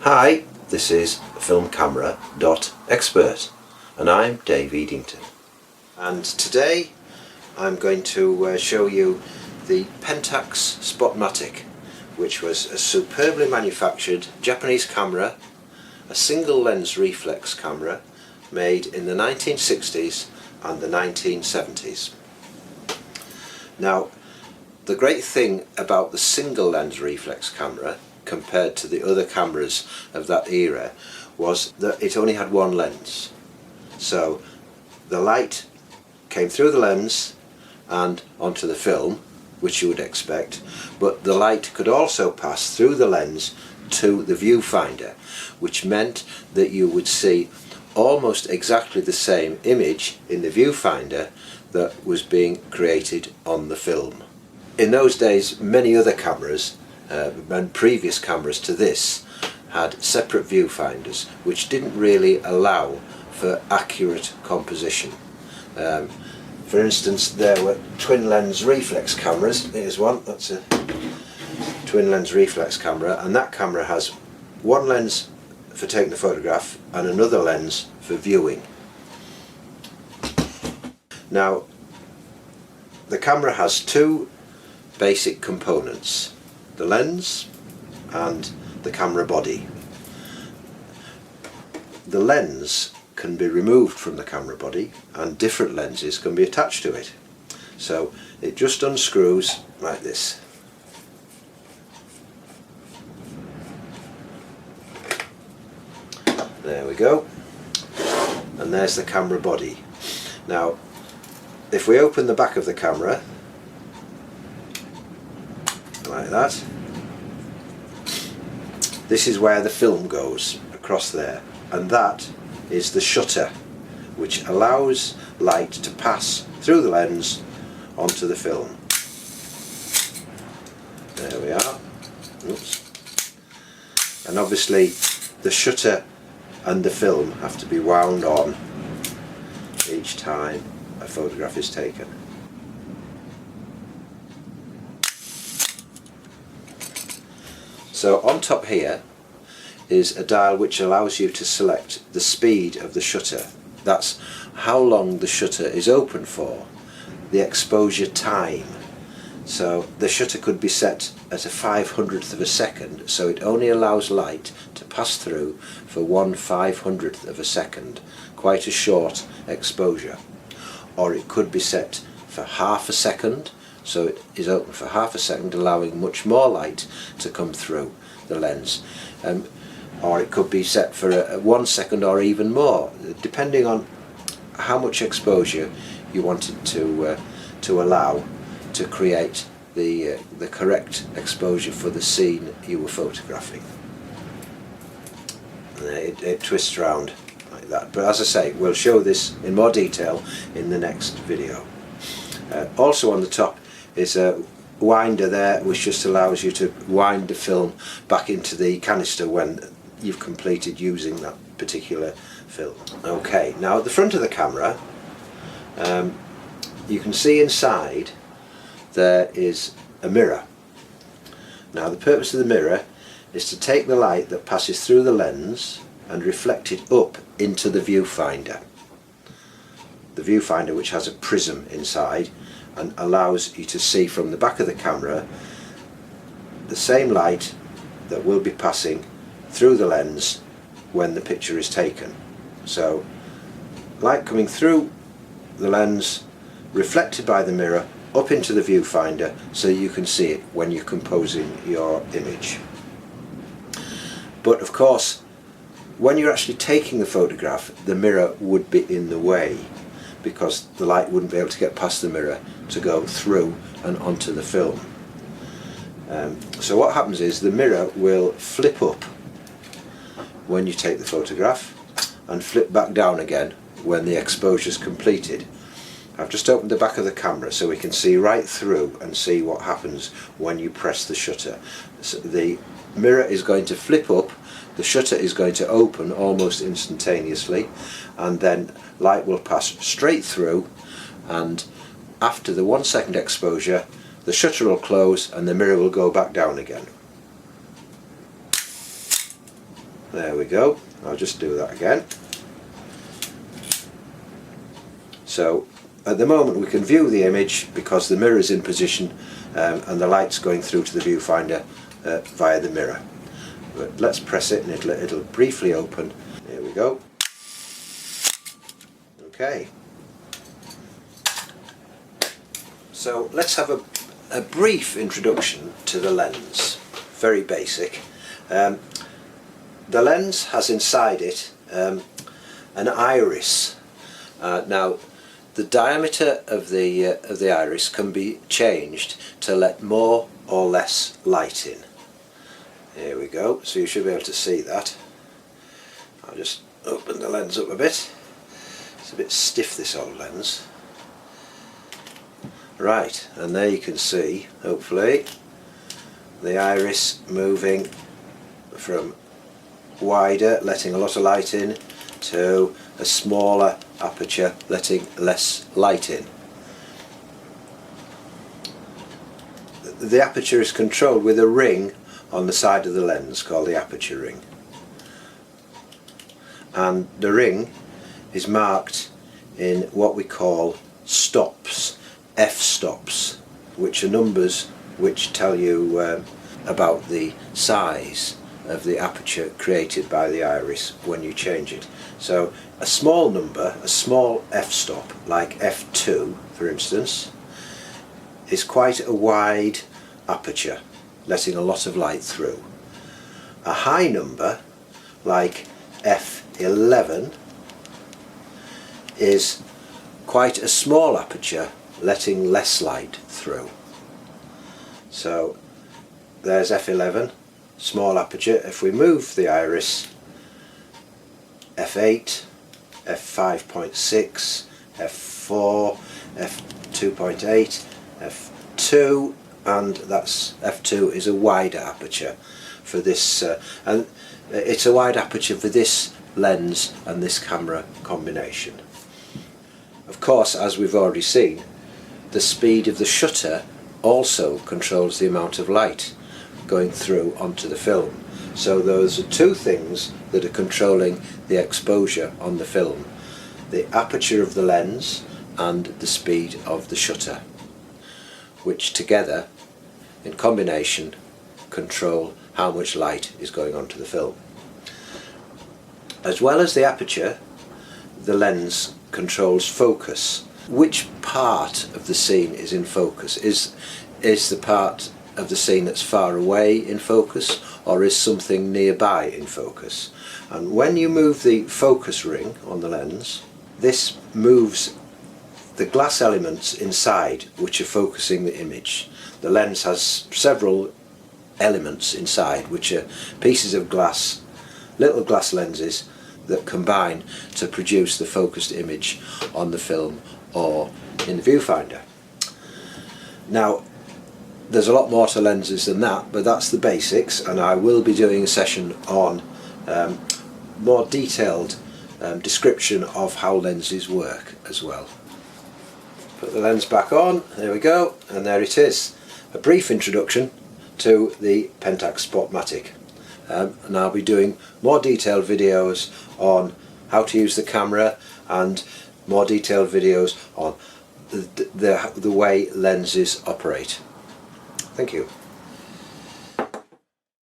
Hi, this is Filmcamera.expert and I'm Dave Eadington, and today I'm going to show you the Pentax Spotmatic, which was a superbly manufactured Japanese camera, a single lens reflex camera made in the 1960s and the 1970s. Now, the great thing about the single lens reflex camera compared to the other cameras of that era was that it only had one lens. So the light came through the lens and onto the film, which you would expect, but the light could also pass through the lens to the viewfinder, which meant that you would see almost exactly the same image in the viewfinder that was being created on the film. In those days, many other cameras and previous cameras to this had separate viewfinders which didn't really allow for accurate composition. For instance, there were twin lens reflex cameras. Here's one, that's a twin lens reflex camera, and that camera has one lens for taking the photograph and another lens for viewing. Now, the camera has two basic components: the lens and the camera body. The lens can be removed from the camera body and different lenses can be attached to it. So it just unscrews like this. There we go. And there's the camera body. Now, if we open the back of the camera like that, this is where the film goes, across there, and that is the shutter, which allows light to pass through the lens onto the film. There we are. Oops. And obviously the shutter and the film have to be wound on each time a photograph is taken. So on top here is a dial which allows you to select the speed of the shutter. That's how long the shutter is open for, the exposure time. So the shutter could be set at a 500th of a second, so it only allows light to pass through for 1/500th of a second, quite a short exposure. Or it could be set for half a second, so it is open for half a second, allowing much more light to come through the lens. Or it could be set for 1 second or even more, depending on how much exposure you wanted to allow to create the correct exposure for the scene you were photographing. It twists around like that, but as I say, we'll show this in more detail in the next video. Also on the top is a winder there, which just allows you to wind the film back into the canister when you've completed using that particular film. Okay, now at the front of the camera you can see inside there is a mirror. Now the purpose of the mirror is to take the light that passes through the lens and reflect it up into the viewfinder. The viewfinder, which has a prism inside and allows you to see from the back of the camera the same light that will be passing through the lens when the picture is taken. So light coming through the lens, reflected by the mirror up into the viewfinder, so you can see it when you're composing your image. But of course, when you're actually taking the photograph, the mirror would be in the way, because the light wouldn't be able to get past the mirror to go through and onto the film. So what happens is the mirror will flip up when you take the photograph and flip back down again when the exposure is completed. I've just opened the back of the camera so we can see right through and see what happens when you press the shutter. So the mirror is going to flip up, the shutter is going to open almost instantaneously, and then light will pass straight through, and after the 1 second exposure the shutter will close and the mirror will go back down again. There we go. I'll just do that again. So at the moment we can view the image because the mirror is in position and the light's going through to the viewfinder via the mirror. But let's press it and it'll briefly open. Here we go. Okay. So let's have a brief introduction to the lens. Very basic. The lens has inside it an iris. Now the diameter of the iris can be changed to let more or less light in. Here we go, so you should be able to see that. I'll just open the lens up a bit. It's a bit stiff, this old lens. Right, and there you can see, hopefully, the iris moving from wider, letting a lot of light in, to a smaller aperture, letting less light in. The aperture is controlled with a ring on the side of the lens called the aperture ring, and the ring is marked in what we call stops, f-stops, which are numbers which tell you about the size of the aperture created by the iris when you change it. So a small number, a small f-stop, like f2 for instance, is quite a wide aperture, letting a lot of light through. A high number, like f11, is quite a small aperture, letting less light through. So there's f11, small aperture. If we move the iris, f8, f5.6, f4, f2.8, f2, and that's f2 is a wider aperture for this, and it's a wide aperture for this lens and this camera combination. Of course, as we've already seen, the speed of the shutter also controls the amount of light going through onto the film. So those are two things that are controlling the exposure on the film: the aperture of the lens and the speed of the shutter, which together, in combination, control how much light is going onto the film. As well as the aperture, the lens controls focus. Which part of the scene is in focus? Is the part of the scene that's far away in focus, or is something nearby in focus? And when you move the focus ring on the lens, this moves the glass elements inside which are focusing the image. The lens has several elements inside which are pieces of glass, little glass lenses that combine to produce the focused image on the film or in the viewfinder. Now there's a lot more to lenses than that, but that's the basics, and I will be doing a session on more detailed description of how lenses work as well. Put the lens back on, there we go, and there it is. A brief introduction to the Pentax Spotmatic. And I'll be doing more detailed videos on how to use the camera and more detailed videos on the way lenses operate. Thank you.